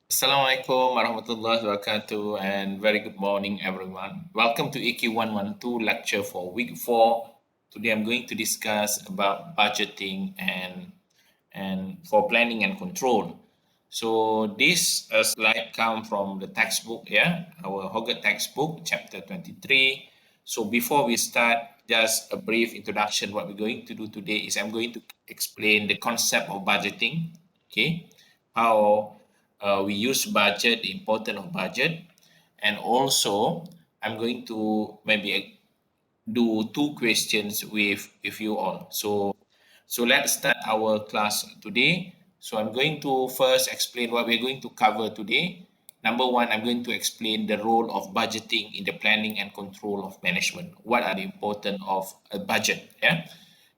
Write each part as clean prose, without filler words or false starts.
Assalamualaikum warahmatullahi wabarakatuh and very good morning everyone. Welcome to EQ112 lecture for week 4. Today I'm going to discuss about budgeting and for planning and control. So this slide come from the textbook, yeah, our Hoggett textbook, chapter 23. So before we start, just a brief introduction. What we're going to do today is I'm going to explain the concept of budgeting, okay, how we use budget, the importance of budget, and also I'm going to maybe do two questions with you all. So let's start our class today. So I'm going to first explain what we're going to cover today. Number one, I'm going to explain the role of budgeting in the planning and control of management. What are the importance of a budget? Yeah.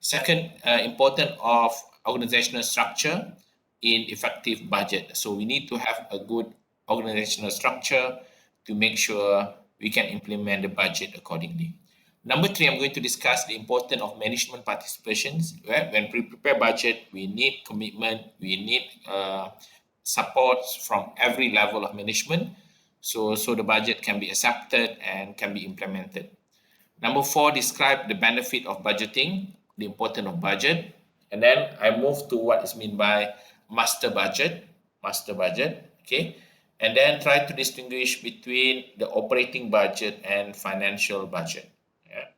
Second, important of organizational structure in effective budget. So we need to have a good organizational structure to make sure we can implement the budget accordingly. Number three, I'm going to discuss the importance of management participations. Right? When we prepare budget, we need commitment, we need support from every level of management, so the budget can be accepted and can be implemented. Number four, describe the benefit of budgeting, the importance of budget. And then I move to what is meant by master budget, okay? And then try to distinguish between the operating budget and financial budget. Yeah.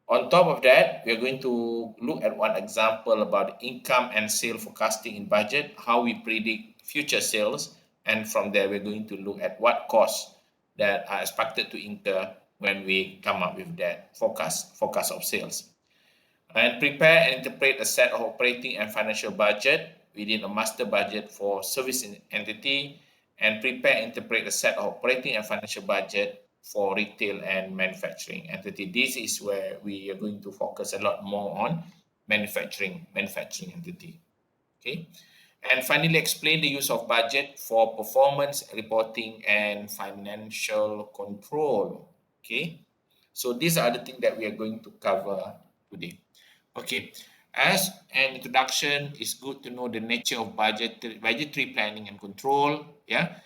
On top of that, we are going to look at one example about income and sale forecasting in budget, how we predict future sales, and from there we're going to look at what costs that are expected to incur when we come up with that forecast of sales. And prepare and interpret a set of operating and financial budget within a master budget for service entity, and prepare and interpret a set of operating and financial budget for retail and manufacturing entity. This is where we are going to focus a lot more on manufacturing entity. Okay. And finally, explain the use of budget for performance reporting and financial control. Okay. So these are the things that we are going to cover today. Okay, as an introduction, it's good to know the nature of budgetary planning and control. Yeah,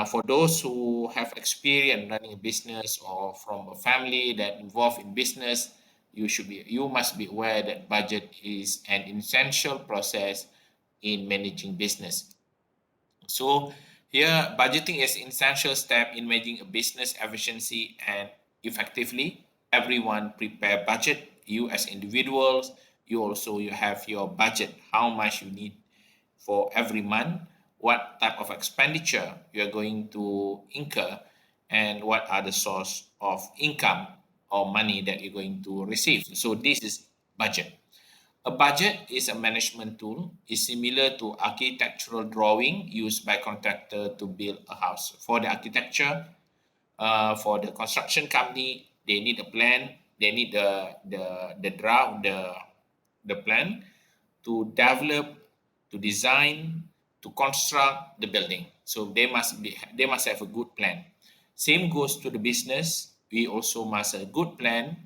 for those who have experience running a business or from a family that involved in business, you must be aware that budget is an essential process in managing business. So here, budgeting is an essential step in managing a business efficiency and effectively. Everyone prepare budget. You as individuals, you have your budget, how much you need for every month, what type of expenditure you are going to incur, and what are the source of income or money that you're going to receive. So this is budget. A budget is a management tool, is similar to architectural drawing used by contractor to build a house. For the architecture, for the construction company, they need a plan, they need the draft, the plan to develop, to design, to construct the building. So they must have a good plan. Same goes to the business. We also must have a good plan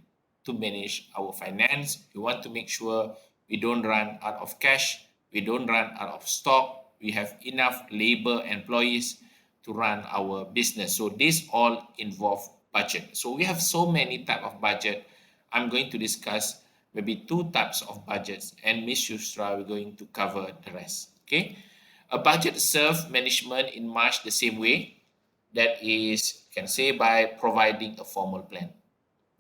to manage our finance. We want to make sure we don't run out of cash, we don't run out of stock, we have enough labor employees to run our business. So this all involve budget. So we have so many type of budget. I'm going to discuss maybe two types of budgets, and Miss Yusra we're going to cover the rest. Okay, a budget serves management in much the same way. That is, can say by providing a formal plan.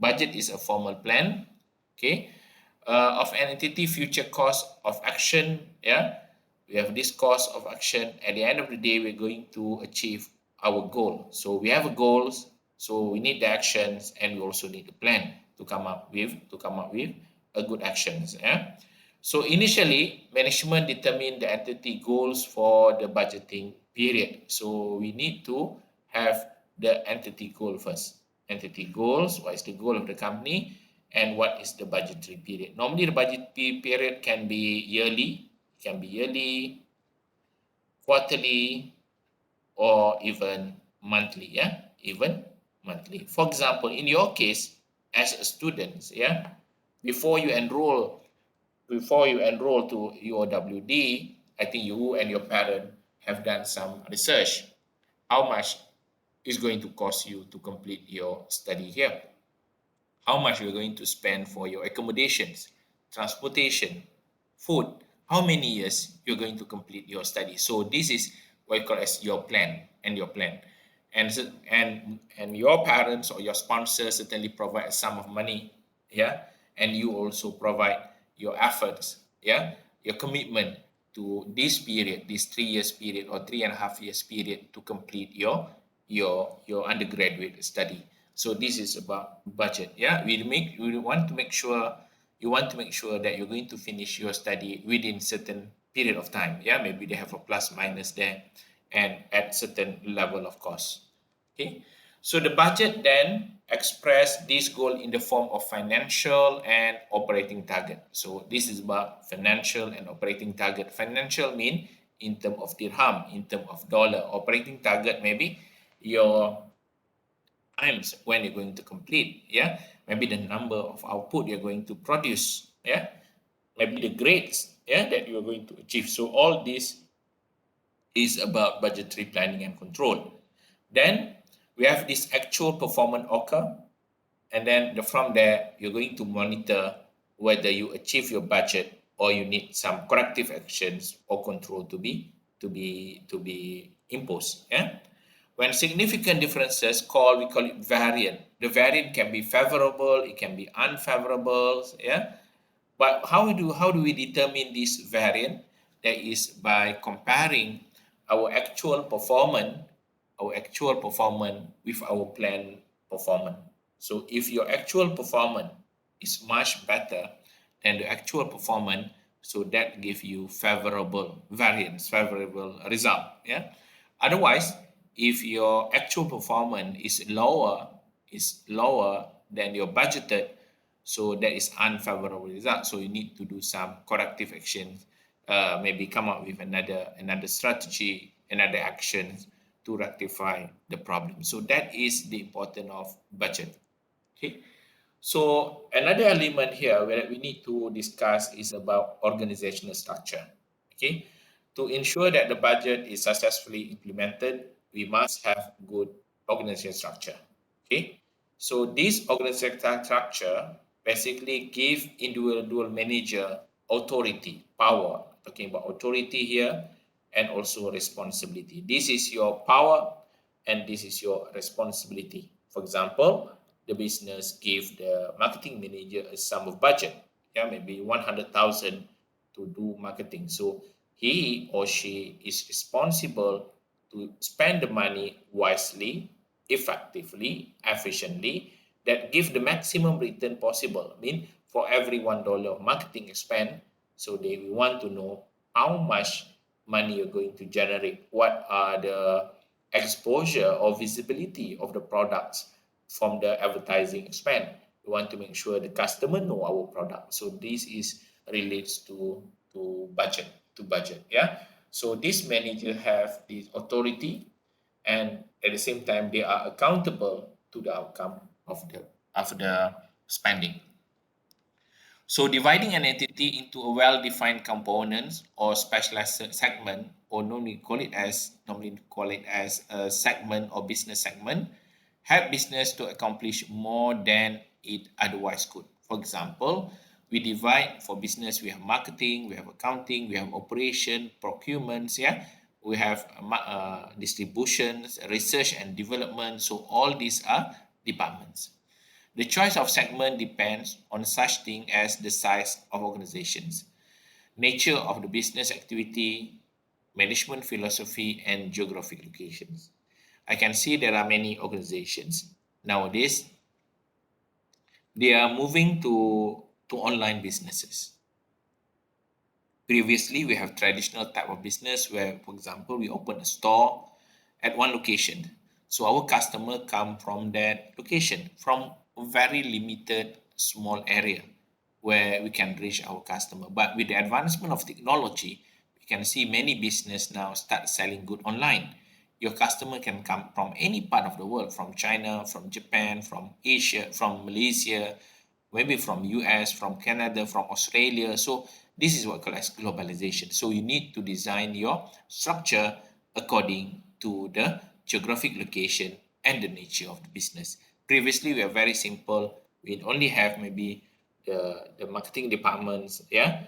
Budget is a formal plan, okay, of an entity future cost of action. Yeah, we have this cost of action. At the end of the day, we're going to achieve our goal. So we have a goals. So we need the actions, and we also need a plan to come up with a good actions. Yeah. So initially, management determine the entity goals for the budgeting period. So we need to have the entity goal first. Entity goals, what is the goal of the company, and what is the budgetary period. Normally, the budgetary period can be yearly, quarterly, or even monthly. Yeah, even monthly. For example, in your case, as a student, yeah, before you enroll before you enroll to your WD, I think you and your parent have done some research. How much is going to cost you to complete your study here? How much you're going to spend for your accommodations, transportation, food, how many years you're going to complete your study. So this is what you call as your plan and your plan. And your parents or your sponsor certainly provide a sum of money, yeah, and you also provide your efforts, yeah, your commitment to this period, this 3 years period or 3.5 years period to complete your undergraduate study. So this is about budget. Yeah, we want to make sure you want to make sure that you're going to finish your study within certain period of time. Yeah, maybe they have a plus minus there, and at certain level of cost. Okay, so the budget then express this goal in the form of financial and operating target. So this is about financial and operating target. Financial mean in term of dirham, in term of dollar. Operating target maybe your times when you're going to complete, yeah, maybe the number of output you're going to produce, yeah, maybe the grades, yeah, that you're going to achieve. So all this is about budgetary planning and control. Then we have this actual performance occur, and then from there you're going to monitor whether you achieve your budget or you need some corrective actions or control to be imposed. Yeah, when significant differences we call it variant. The variant can be favorable, it can be unfavorable. Yeah, but how do we determine this variant? That is by comparing our actual performance with our planned performance. So if your actual performance is much better than the actual performance, so that gives you favorable variance, favorable result. Yeah. Otherwise, if your actual performance is lower than your budgeted, so that is unfavorable result. So you need to do some corrective actions, maybe come up with another strategy, another action to rectify the problem. So that is the importance of budget. Okay. So another element here where we need to discuss is about organizational structure. Okay. To ensure that the budget is successfully implemented, we must have good organizational structure. Okay. So this organizational structure basically give individual manager authority, power. Talking about authority here and also responsibility. This is your power and this is your responsibility. For example, the business give the marketing manager a sum of budget, yeah, maybe 100,000 to do marketing. So he or she is responsible to spend the money wisely, effectively, efficiently, that give the maximum return possible. I mean, for every $1 of marketing spent, so they will want to know how much money you're going to generate, what are the exposure or visibility of the products from the advertising spend. We want to make sure the customer know our product. So this is relates to budget yeah. So this manager have this authority, and at the same time they are accountable to the outcome of the spending. So dividing an entity into a well-defined components or specialized segment, or normally call it as a segment or business segment, help business to accomplish more than it otherwise could. For example, we divide for business, we have marketing, we have accounting, we have operation, procurements, yeah, we have distributions, research and development. So all these are departments. The choice of segment depends on such thing as the size of organizations, nature of the business activity, management philosophy, and geographic locations. I can see there are many organizations nowadays. They are moving to online businesses. Previously, we have traditional type of business where, for example, we open a store at one location. So our customer come from that location, from a very limited small area where we can reach our customer. But with the advancement of technology, we can see many business now start selling good online. Your customer can come from any part of the world, from China, from Japan, from Asia, from Malaysia, maybe from US, from Canada, from Australia. So this is what we call as globalization. So you need to design your structure according to the geographic location and the nature of the business. Previously, we are very simple. We only have maybe the marketing departments, yeah,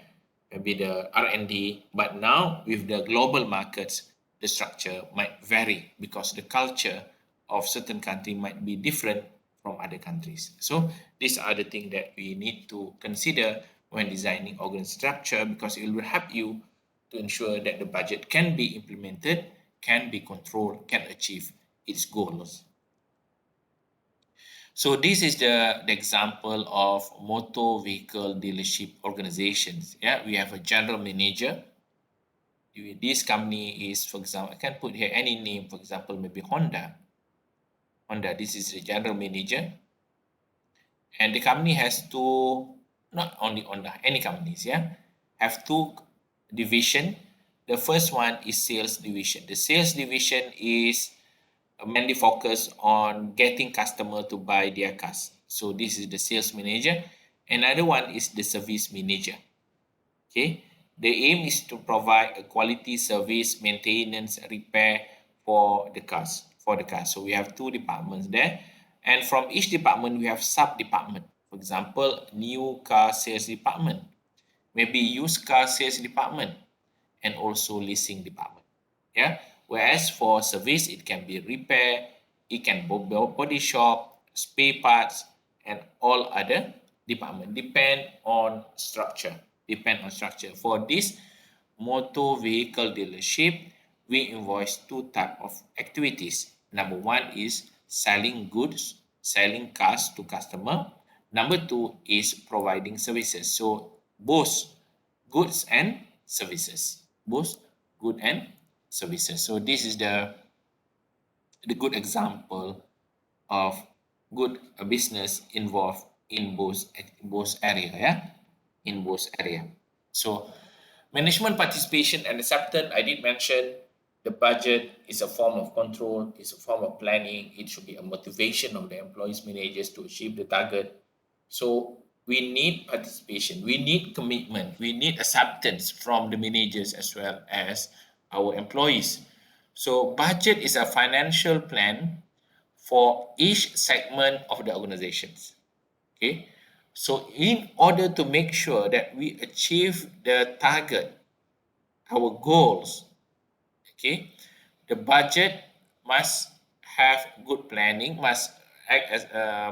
maybe the R&D. But now with the global markets, the structure might vary because the culture of certain country might be different from other countries. So these are the things that we need to consider when designing organ structure, because it will help you to ensure that the budget can be implemented, can be controlled, can achieve its goals. So this is the example of motor vehicle dealership organizations. Yeah, we have a general manager. This company is, for example, I can put here any name, for example, maybe Honda. Honda, this is the general manager. And the company has two, not only Honda, any companies, yeah, have two division. The first one is sales division. The sales division is mainly focused on getting customer to buy their cars. So this is the sales manager. Another one is the service manager. Okay, the aim is to provide a quality service, maintenance, repair for the cars. So we have two departments there, and from each department we have sub department. For example, new car sales department, maybe used car sales department, and also leasing department. Yeah. Whereas for service, it can be repair, it can be body shop, spare parts, and all other department. Depend on structure. For this motor vehicle dealership, we invoice two type of activities. Number one is selling goods, selling cars to customer. Number two is providing services. So both goods and services. Both good and services. So this is the good example of good business involved in both area, yeah, in both area. So management participation and acceptance, I did mention the budget is a form of control, it's a form of planning, it should be a motivation of the employees managers to achieve the target. So we need participation, we need commitment, we need acceptance from the managers as well as our employees. So budget is a financial plan for each segment of the organizations. Okay. So in order to make sure that we achieve the target, our goals, okay, the budget must have good planning, must act as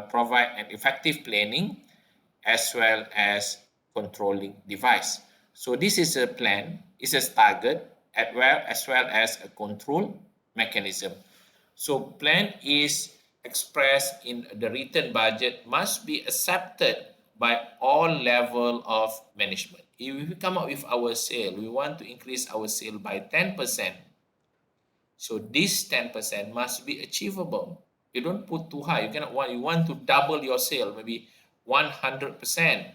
provide an effective planning as well as controlling device. So this is a plan, is a target as well as a control mechanism. So plan is expressed in the written budget must be accepted by all level of management. If we come up with our sale, we want to increase our sale by 10%. So this 10% must be achievable. You don't put too high. You want to double your sale, maybe 100%.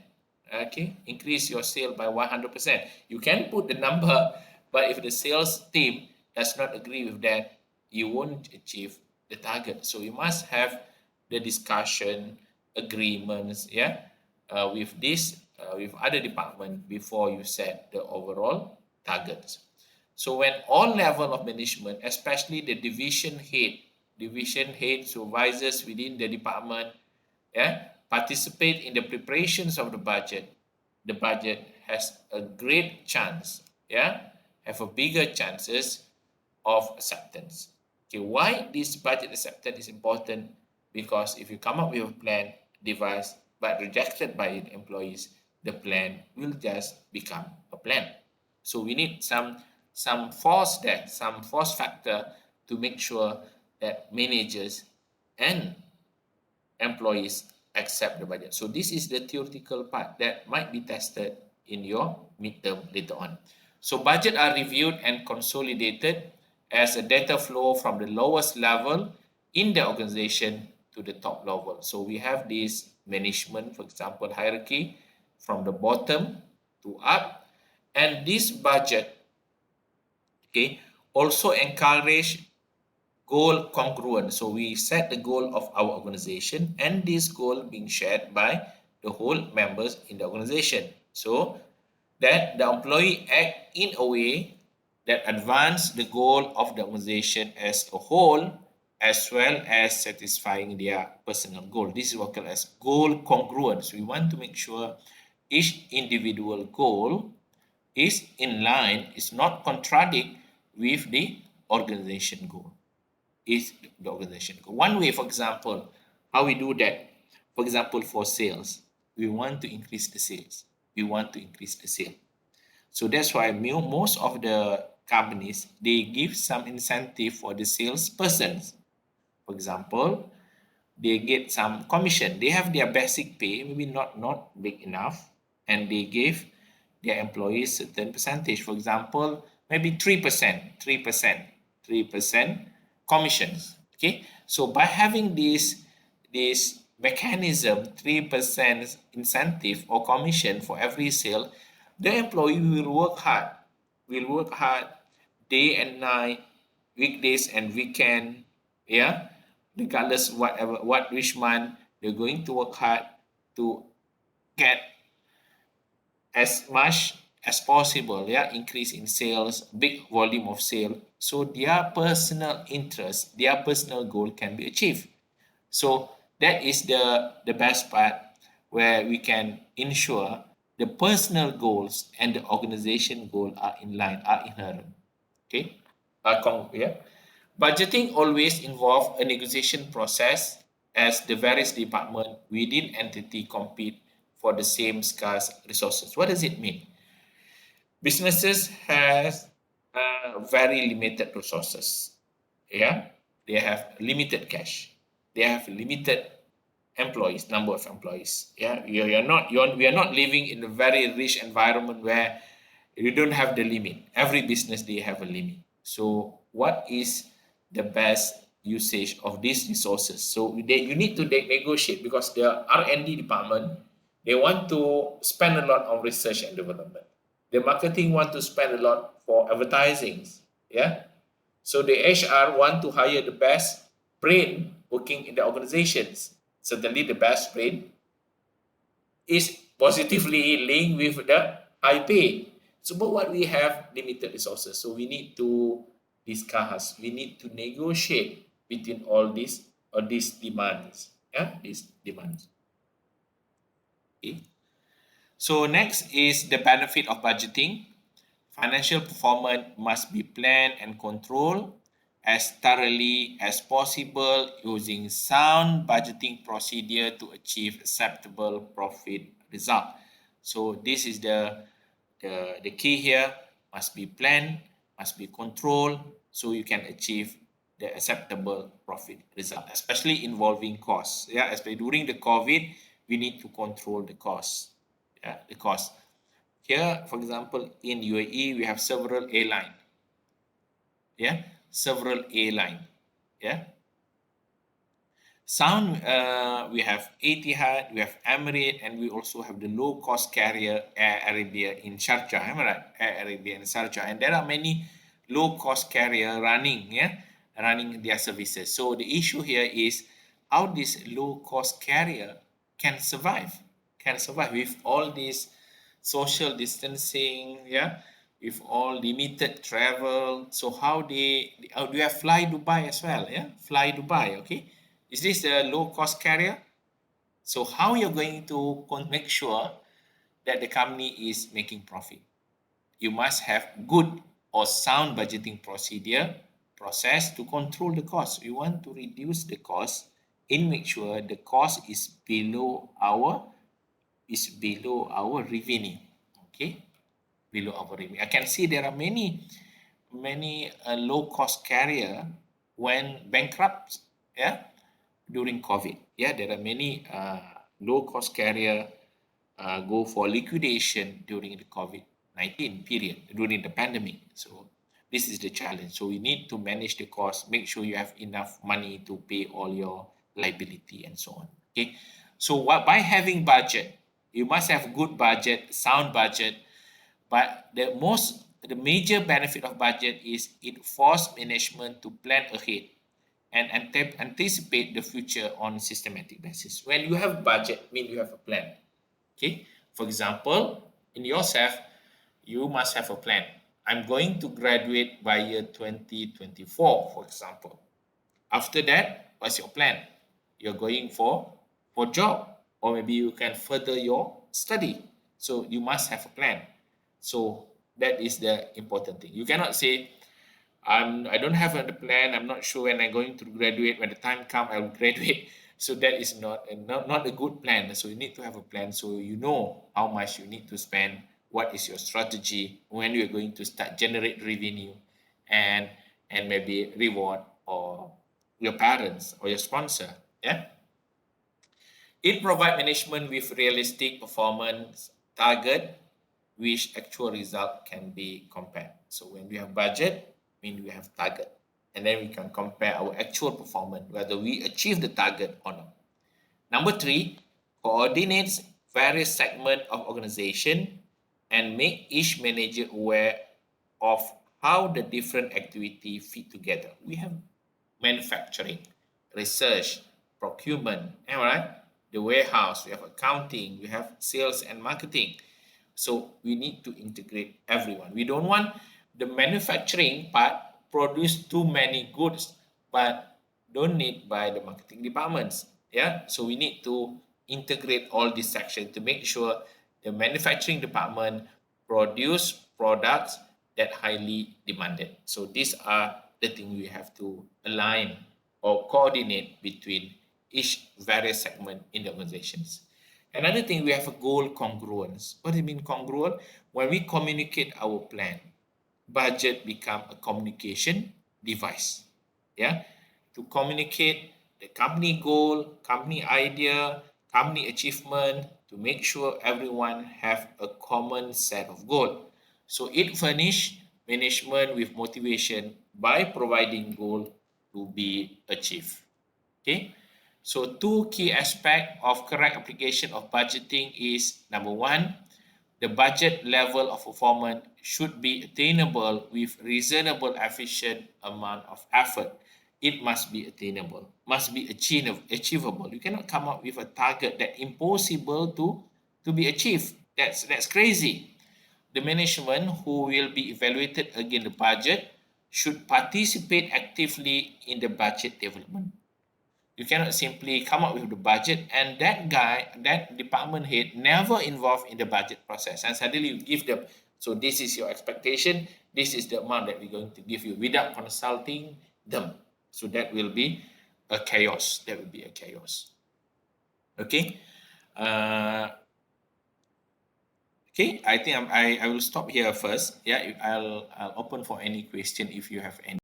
Okay, increase your sale by 100%. You can put the number, but if the sales team does not agree with that, you won't achieve the target. So you must have the discussion, agreements, yeah, with other department before you set the overall targets. So when all level of management, especially the division head, supervisors within the department, yeah, participate in the preparations of the budget has a great chance, yeah, have a bigger chances of acceptance. Okay, why this budget acceptance is important? Because if you come up with a plan, device, but rejected by the employees, the plan will just become a plan. So we need some force there, some force factor to make sure that managers and employees accept the budget. So this is the theoretical part that might be tested in your midterm later on. So budget are reviewed and consolidated as a data flow from the lowest level in the organization to the top level. So we have this management, for example, hierarchy from the bottom to up, and this budget, okay, also encourage goal congruent. So we set the goal of our organization and this goal being shared by the whole members in the organization. So that the employee act in a way that advance the goal of the organization as a whole, as well as satisfying their personal goal. This is what called as goal congruence. We want to make sure each individual goal is in line, is not contradict with the organization goal. Is the organization goal. One way, for example, how we do that, for example, for sales, we want to increase the sales. We want to increase the sale. So that's why most of the companies, they give some incentive for the salespersons. For example, they get some commission. They have their basic pay, maybe not big enough, and they give their employees certain percentage. For example, maybe 3%, 3%, 3% commissions. Okay. So by having this mechanism, 3% incentive or commission for every sale, the employee will work hard day and night, weekdays and weekend, yeah, regardless which month, they're going to work hard to get as much as possible, yeah, increase in sales, big volume of sale, so their personal interest, their personal goal can be achieved. So that is the best part, where we can ensure the personal goals and the organization goal are in line, are inherent. Okay, yeah. Budgeting always involve a negotiation process, as the various department within entity compete for the same scarce resources. What does it mean? Businesses has very limited resources. Yeah, they have limited cash. They have limited employees, number of employees. Yeah, we are not living in a very rich environment where you don't have the limit. Every business they have a limit. So what is the best usage of these resources? So you need to negotiate, because the R&D department, they want to spend a lot on research and development. The marketing want to spend a lot for advertising. Yeah. So the HR want to hire the best brain working in the organizations. Certainly the best brain is positively linked with the high pay. So, but what we have limited resources, so we need to discuss, we need to negotiate between all these demands. Yeah, these demands. Okay. So next is the benefit of budgeting. Financial performance must be planned and controlled as thoroughly as possible using sound budgeting procedure to achieve acceptable profit result. So this is the key here, must be planned, must be controlled, so you can achieve the acceptable profit result, especially involving costs. Yeah, especially during the COVID, we need to control the costs. Yeah, the cost. Here, for example, in UAE, we have several airline. Yeah, several airline. Yeah. Sound, we have Etihad, we have Emirates, and we also have the low-cost carrier Air Arabia in Sharjah. Am I right? Air Arabia in Sharjah, and there are many low-cost carrier running, running their services. So the issue here is how this low-cost carrier can survive with all this social distancing, with all limited travel. So how do you have Fly Dubai as well? Yeah, Fly Dubai. Okay, is this a low cost carrier? So how you're going to make sure that the company is making profit? You must have good or sound budgeting process to control the cost. You want to reduce the cost and make sure the cost is below our revenue. Okay, below our revenue. I can see there are many low cost carrier when bankrupt. Yeah, during COVID. Yeah, there are many low cost carrier go for liquidation during the COVID-19 period, during the pandemic. So this is the challenge. So we need to manage the cost, make sure you have enough money to pay all your liability and so on. Okay. So by having budget, you must have good budget, sound budget. But the major benefit of budget is it forces management to plan ahead and anticipate the future on systematic basis. When you have budget, mean you have a plan. Okay. For example, in yourself, you must have a plan. I'm going to graduate by year 2024, for example. After that, what's your plan? You're going for job, or maybe you can further your study. So you must have a plan. So that is the important thing. You cannot say, I don't have a plan. I'm not sure when I'm going to graduate. When the time comes, I will graduate. So that is not a good plan. So you need to have a plan so you know how much you need to spend. What is your strategy when you're going to start generate revenue, and maybe reward or your parents or your sponsor. Yeah. It provides management with realistic performance target, which actual result can be compared. So when we have budget, mean we have target, and then we can compare our actual performance whether we achieve the target or not. Number three, coordinates various segments of organization and make each manager aware of how the different activity fit together. We have manufacturing, research, procurement, am I right? The warehouse, we have accounting, we have sales and marketing. So we need to integrate everyone. We don't want the manufacturing part produce too many goods, but don't need by the marketing departments. Yeah. So we need to integrate all these sections to make sure the manufacturing department produce products that highly demanded. So these are the things we have to align or coordinate between each various segment in the organizations. Another thing, we have a goal congruence. What do you mean congruent? When we communicate our plan, budget become a communication device. Yeah, to communicate the company goal, company idea, company achievement, to make sure everyone have a common set of goal. So it furnish management with motivation by providing goal to be achieved. Okay, so two key aspects of correct application of budgeting is number one, the budget level of performance should be attainable with reasonable efficient amount of effort. It must be attainable, must be achievable. You cannot come up with a target that impossible to be achieved. That's crazy. The management who will be evaluated against the budget should participate actively in the budget development. You cannot simply come up with the budget and that guy, that department head, never involved in the budget process. And suddenly you give them, so this is your expectation, this is the amount that we're going to give you without consulting them. So that will be a chaos. That will be a chaos. Okay. Uh, okay. I think I will stop here first. Yeah. I'll open for any question if you have any.